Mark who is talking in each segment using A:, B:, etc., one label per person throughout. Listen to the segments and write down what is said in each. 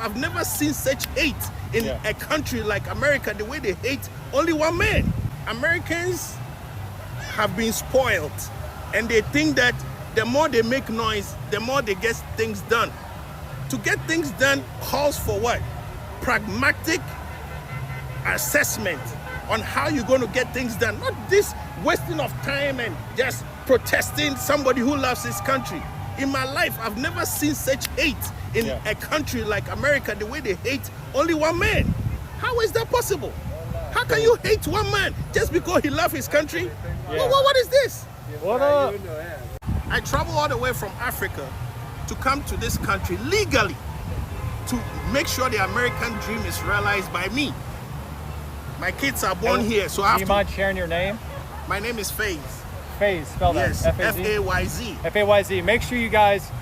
A: I've never seen such hate in a country like America, the way they hate only one man. Americans have been spoiled, and they think that the more they make noise, the more they get things done. To get things done calls for what? Pragmatic assessment on how you're going to get things done. Not this wasting of time and just protesting somebody who loves his country. In my life, I've never seen such hate in a country like America, the way they hate only one man. How is that possible? How can you hate one man just because he loves his country? What is this?
B: What up?
A: I travel all the way from Africa to come to this country legally to make sure the American dream is realized by me. My kids are born here, so I have
B: do you mind sharing your name?
A: My name is Faith.
B: Faith, spell that.
A: Yes, F-A-Y-Z.
B: F-A-Y-Z. Make sure you guys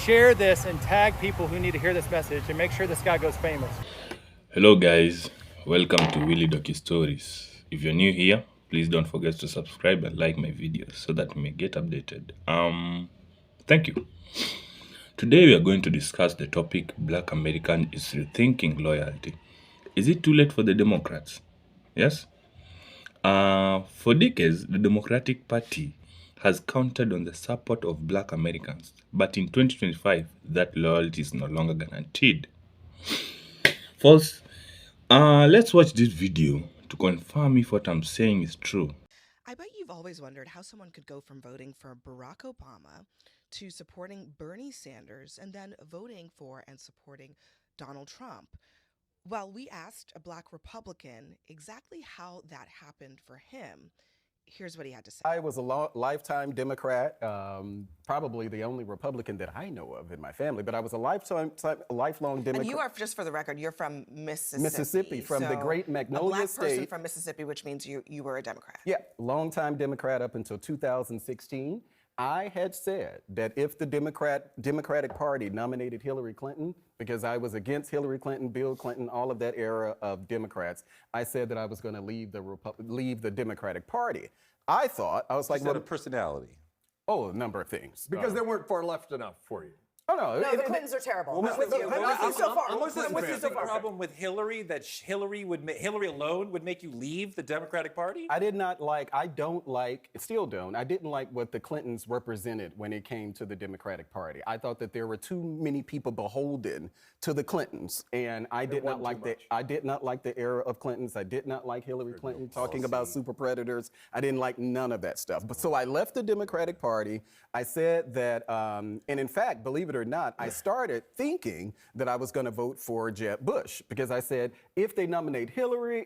B: share this and tag people who need to hear this message and make sure this guy goes famous.
C: Hello guys, welcome to Willie Docu Stories. If you're new here, please don't forget to subscribe and like my videos so that you may get updated. Thank you. Today we are going to discuss the topic Black American is rethinking loyalty. Is it too late for the Democrats? Yes? For decades, the Democratic Party has counted on the support of Black Americans, but in 2025, that loyalty is no longer guaranteed. First, let's watch this video to confirm if what I'm saying is true.
D: I bet you've always wondered how someone could go from voting for Barack Obama to supporting Bernie Sanders and then voting for and supporting Donald Trump. Well, we asked a Black Republican exactly how that happened for him. Here's what he had to say.
E: I was a lifetime Democrat, probably the only Republican that I know of in my family, but I was a lifelong Democrat.
D: And you are, just for the record, you're from Mississippi.
E: Mississippi, from the great Magnolia
D: a Black
E: State.
D: person from Mississippi, which means you were a Democrat.
E: Yeah, longtime Democrat up until 2016. I had said that if the Democratic Party nominated Hillary Clinton, because I was against Hillary Clinton, Bill Clinton, all of that era of Democrats, I said that I was going to leave the Democratic Party. I was like,
F: what a personality.
E: Oh, a number of things.
F: Because they weren't far left enough for you.
E: Oh, no.
G: No, the Clintons are terrible. I'm with you. I'm with you so far.
F: Was the problem with Hillary that Hillary alone would make you leave the Democratic Party?
E: I didn't like what the Clintons represented when it came to the Democratic Party. I thought that there were too many people beholden to the Clintons, and I did not like the era of Clintons. I did not like Hillary Clinton talking about super predators. I didn't like none of that stuff. But so I left the Democratic Party. I said that, and in fact, believe it or not, I started thinking that I was going to vote for Jeb Bush, because I said, if they nominate Hillary,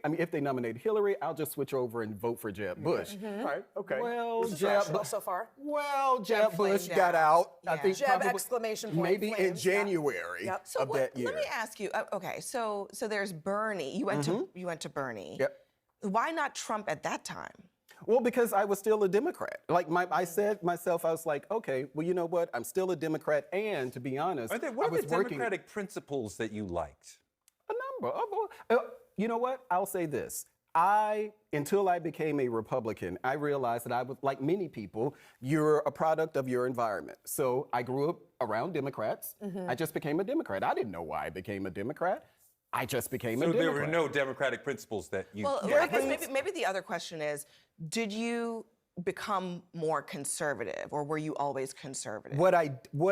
E: I'll just switch over and vote for Jeb Jeb Bush got out.
D: Yeah.
E: I think
G: Jeb exclamation point.
E: maybe in January of that year.
D: Let me ask you. Okay, so there's Bernie. You went to Bernie.
E: Yep.
D: Why not Trump at that time?
E: Well, because I was still a Democrat. I said myself, I was like, okay, well, you know what? I'm still a Democrat, and to be honest,
F: What are the Democratic principles that you liked?
E: A number of. You know what? I'll say this. Until I became a Republican, I realized that I was, like many people, you're a product of your environment. So I grew up around Democrats. I just became a Democrat. I didn't know why I became a Democrat. I just became a Democrat.
F: So there were no Democratic principles that you...
D: Well, I guess maybe the other question is, did you become more conservative, or were you always conservative?
E: What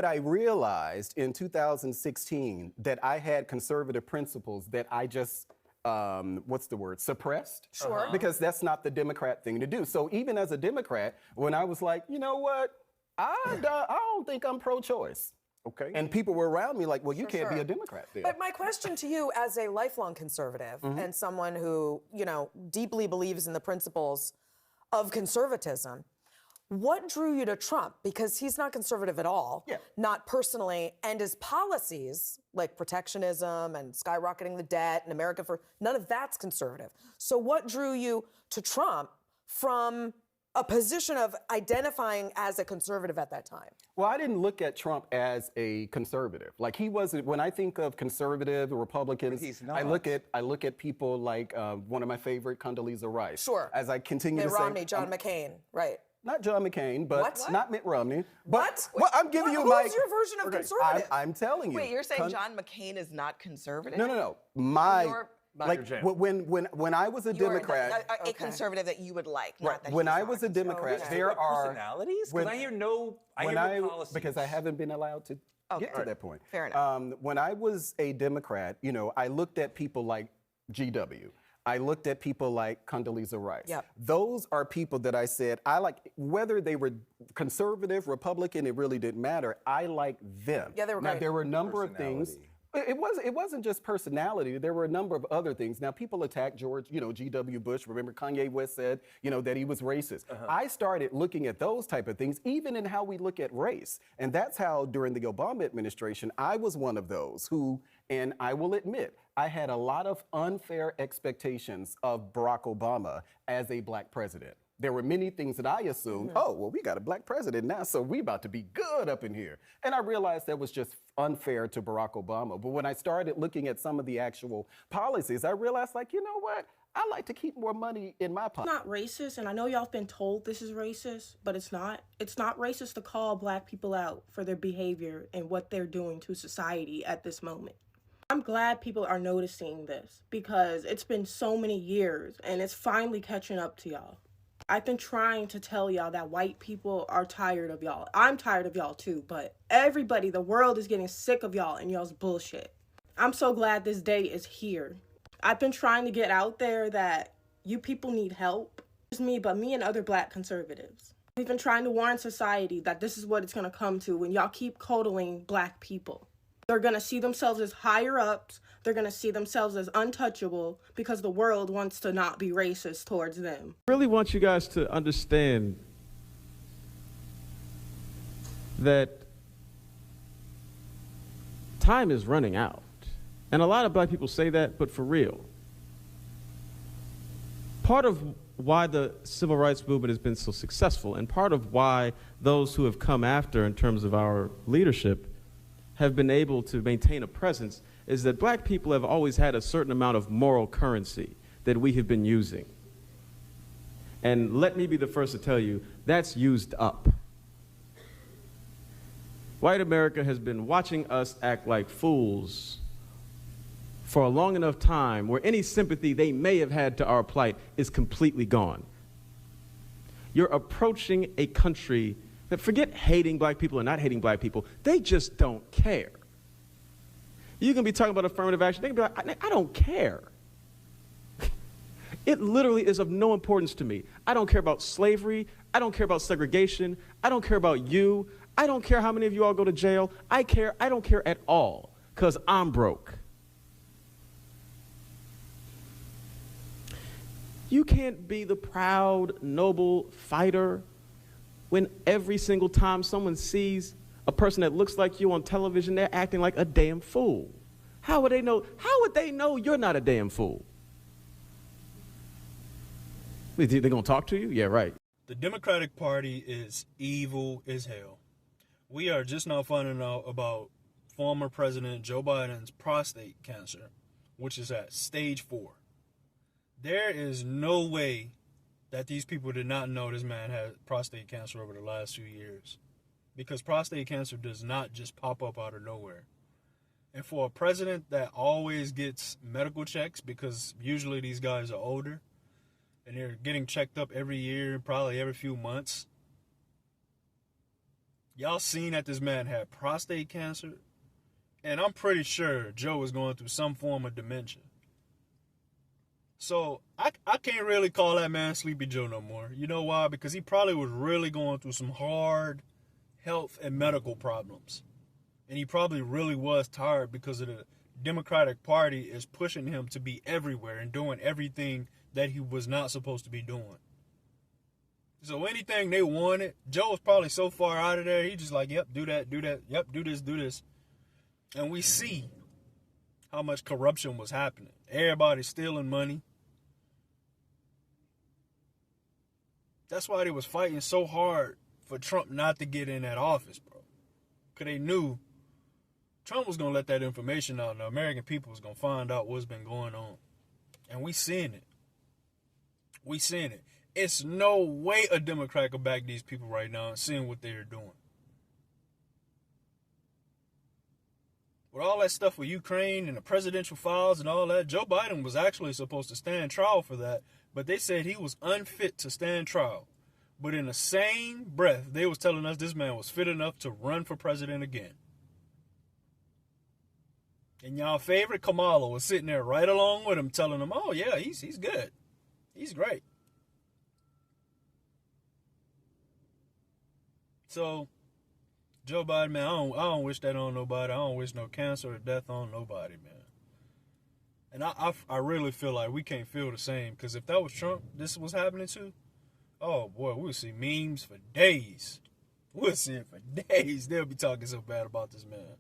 E: I realized in 2016, that I had conservative principles that I just, suppressed?
G: Sure.
E: Because that's not the Democrat thing to do. So even as a Democrat, when I was like, you know what, I don't think I'm pro-choice. Okay. And people were around me like, well, you can't be a Democrat then.
G: But my question to you, as a lifelong conservative and someone who, deeply believes in the principles of conservatism, what drew you to Trump? Because he's not conservative at all, not personally, and his policies, like protectionism and skyrocketing the debt and America First, none of that's conservative. So what drew you to Trump from a position of identifying as a conservative at that time?
E: Well, I didn't look at Trump as a conservative. Like, he wasn't. When I think of conservative Republicans, I look at people like one of my favorite, Condoleezza Rice.
G: Sure.
E: As I continue to
G: Mitt
E: say,
G: Romney, John McCain, right?
E: Not John McCain, but
G: What?
E: not Mitt Romney.
G: What?
E: Well, I'm giving you my.
G: Who's your version of conservative?
E: I'm telling you.
D: Wait, you're saying John McCain is not conservative?
E: No. My
D: You're-
E: like when I was a Democrat.
D: A conservative that you would like, not
E: Right.
D: that
E: When
D: he's
E: I
D: not
E: was a
D: conservative.
E: Democrat,
F: Talk
E: there
F: about
E: are
F: personalities.
E: when-
F: Because I hear no policies.
E: Because I haven't been allowed to get to that point.
D: Fair enough.
E: When I was a Democrat, I looked at people like GW. I looked at people like Condoleezza Rice.
G: Yep.
E: Those are people that I said I like, whether they were conservative, Republican, it really didn't matter. I like them.
G: Yeah, they were
E: Now
G: great.
E: there were a number of things. It wasn't just personality. There were a number of other things. Now people attack George, G.W. Bush. Remember Kanye West said, that he was racist. I started looking at those type of things, even in how we look at race. And that's how during the Obama administration, I was one of those who, and I will admit, I had a lot of unfair expectations of Barack Obama as a black president. There were many things that I assumed, oh, well, we got a black president now, so we about to be good up in here. And I realized that was just unfair to Barack Obama. But when I started looking at some of the actual policies, I realized, you know what? I like to keep more money in my pocket.
H: It's not racist, and I know y'all have been told this is racist, but it's not. It's not racist to call black people out for their behavior and what they're doing to society at this moment. I'm glad people are noticing this because it's been so many years and it's finally catching up to y'all. I've been trying to tell y'all that white people are tired of y'all. I'm tired of y'all too, but everybody, the world is getting sick of y'all and y'all's bullshit. I'm so glad this day is here. I've been trying to get out there that you people need help. Not just me, but me and other black conservatives. We've been trying to warn society that this is what it's gonna come to when y'all keep coddling black people. They're gonna see themselves as higher ups. They're gonna see themselves as untouchable because the world wants to not be racist towards them.
I: I really want you guys to understand that time is running out. And a lot of black people say that, but for real. Part of why the civil rights movement has been so successful, and part of why those who have come after in terms of our leadership have been able to maintain a presence, is that black people have always had a certain amount of moral currency that we have been using. And let me be the first to tell you, that's used up. White America has been watching us act like fools for a long enough time where any sympathy they may have had to our plight is completely gone. You're approaching a country that, forget hating black people or not hating black people, they just don't care. You can be talking about affirmative action, they can be like, I don't care. It literally is of no importance to me. I don't care about slavery, I don't care about segregation, I don't care about you, I don't care how many of you all go to jail, I don't care at all, because I'm broke. You can't be the proud, noble fighter when every single time someone sees a person that looks like you on television, they're acting like a damn fool. How would they know? How would they know you're not a damn fool? They're gonna talk to you? Yeah, right.
J: The Democratic Party is evil as hell. We are just now finding out about former President Joe Biden's prostate cancer, which is at stage 4. There is no way that these people did not know this man had prostate cancer over the last few years, because prostate cancer does not just pop up out of nowhere. And for a president that always gets medical checks, because usually these guys are older and they're getting checked up every year, probably every few months. Y'all seen that this man had prostate cancer, and I'm pretty sure Joe is going through some form of dementia. So I can't really call that man Sleepy Joe no more. You know why? Because he probably was really going through some hard health and medical problems. And he probably really was tired because of the Democratic Party is pushing him to be everywhere and doing everything that he was not supposed to be doing. So anything they wanted, Joe was probably so far out of there, he just like, yep, do that, yep, do this. And we see how much corruption was happening. Everybody's stealing money. That's why they was fighting so hard for Trump not to get in that office, bro. Because they knew Trump was going to let that information out and the American people was going to find out what's been going on. And we seeing it. It's no way a Democrat could back these people right now, seeing what they're doing. With all that stuff with Ukraine and the presidential files and all that, Joe Biden was actually supposed to stand trial for that, but they said he was unfit to stand trial. But in the same breath, they was telling us this man was fit enough to run for president again. And y'all favorite Kamala was sitting there right along with him, telling him, oh yeah, he's good. He's great. So, Joe Biden, man, I don't wish that on nobody. I don't wish no cancer or death on nobody, man. And I really feel like we can't feel the same, because if that was Trump, this was happening to, oh boy, we'll see memes for days. We'll see it for days. They'll be talking so bad about this man.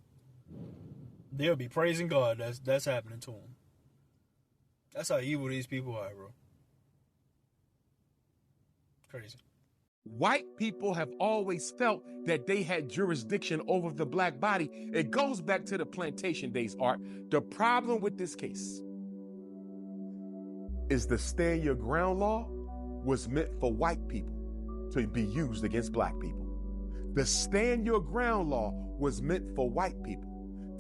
J: They'll be praising God that's happening to him. That's how evil these people are, bro. Crazy.
K: White people have always felt that they had jurisdiction over the black body. It goes back to the plantation days, Art. The problem with this case is the stand your ground law was meant for white people to be used against black people. The stand your ground law was meant for white people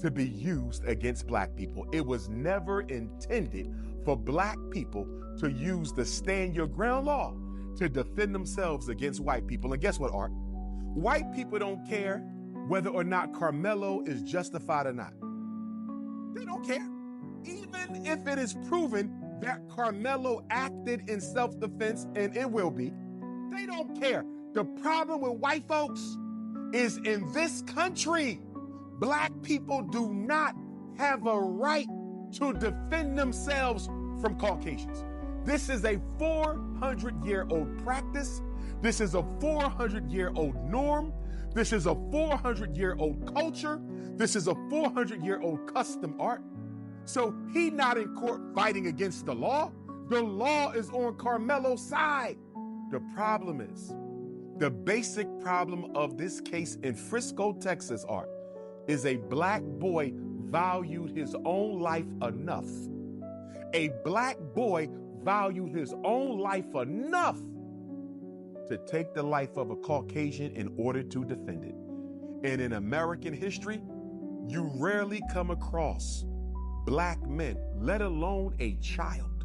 K: to be used against black people. It was never intended for black people to use the stand your ground law to defend themselves against white people. And guess what, Art? White people don't care whether or not Carmelo is justified or not. They don't care. Even if it is proven that Carmelo acted in self-defense, and it will be, they don't care. The problem with white folks is in this country, black people do not have a right to defend themselves from Caucasians. This is a 400-year-old practice. This is a 400-year-old norm. This is a 400-year-old culture. This is a 400-year-old custom, Art. So he not in court fighting against the law. The law is on Carmelo's side. The problem is, the basic problem of this case in Frisco, Texas, Art, is a black boy valued his own life enough. A black boy valued his own life enough to take the life of a Caucasian in order to defend it. And in American history, you rarely come across black men, let alone a child,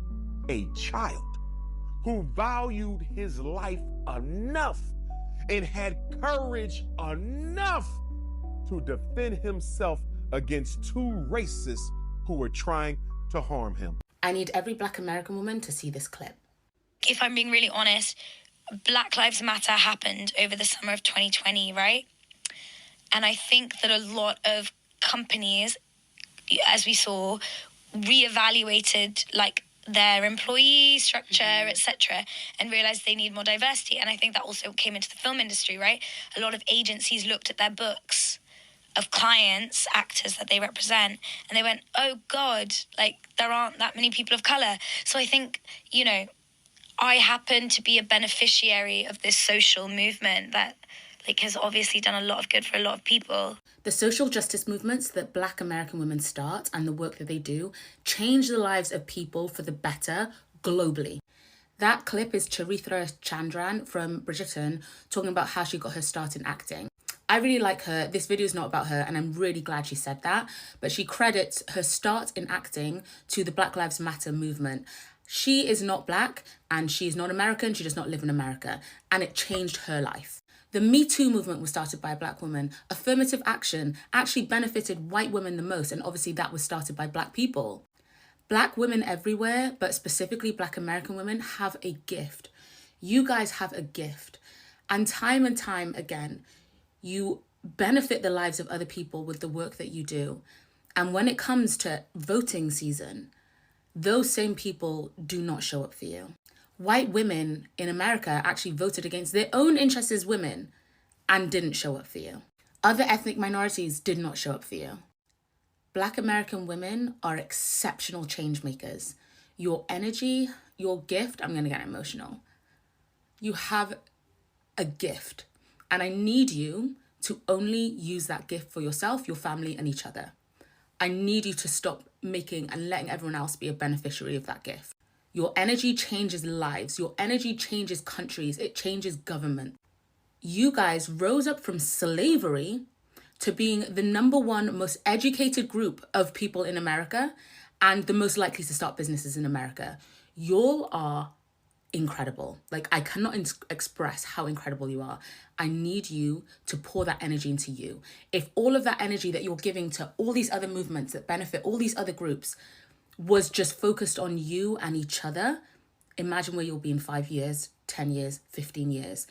K: who valued his life enough and had courage enough to defend himself against two racists who were trying to harm him.
L: I need every black American woman to see this clip.
M: If I'm being really honest, Black Lives Matter happened over the summer of 2020, right? And I think that a lot of companies, as we saw, reevaluated like their employee structure, etc., and realized they need more diversity. And I think that also came into the film industry, right? A lot of agencies looked at their books of clients, actors that they represent, and they went, oh God, like there aren't that many people of color. So I think, you know, I happen to be a beneficiary of this social movement that like has obviously done a lot of good for a lot of people.
L: The social justice movements that black American women start and the work that they do change the lives of people for the better globally. That clip is Charithra Chandran from Bridgerton talking about how she got her start in acting. I really like her. This video is not about her, and I'm really glad she said that. But she credits her start in acting to the Black Lives Matter movement. She is not black, and she's not American. She does not live in America, and it changed her life. The Me Too movement was started by a black woman. Affirmative action actually benefited white women the most, and obviously that was started by black people. Black women everywhere, but specifically black American women, have a gift. You guys have a gift. And time again, you benefit the lives of other people with the work that you do. And when it comes to voting season, those same people do not show up for you. White women in America actually voted against their own interests as women and didn't show up for you. Other ethnic minorities did not show up for you. Black American women are exceptional change makers. Your energy, your gift, I'm going to get emotional. You have a gift. And I need you to only use that gift for yourself, your family, and each other. I need you to stop making and letting everyone else be a beneficiary of that gift. Your energy changes lives. Your energy changes countries. It changes government. You guys rose up from slavery to being the number one most educated group of people in America and the most likely to start businesses in America. Y'all are incredible. Like, I cannot express how incredible you are. I need you to pour that energy into you. If all of that energy that you're giving to all these other movements that benefit all these other groups was just focused on you and each other, imagine where you'll be in 5 years, 10 years, 15 years.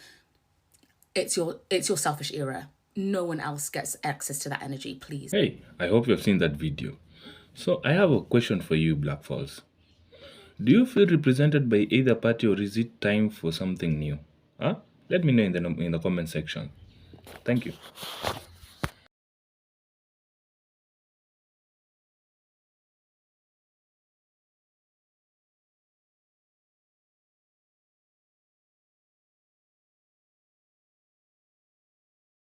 L: It's your selfish era. No one else gets access to that energy, please.
C: Hey, I hope you've seen that video. So I have a question for you, Black Falls. Do you feel represented by either party, or is it time for something new? Huh? Let me know in the comment section. Thank you.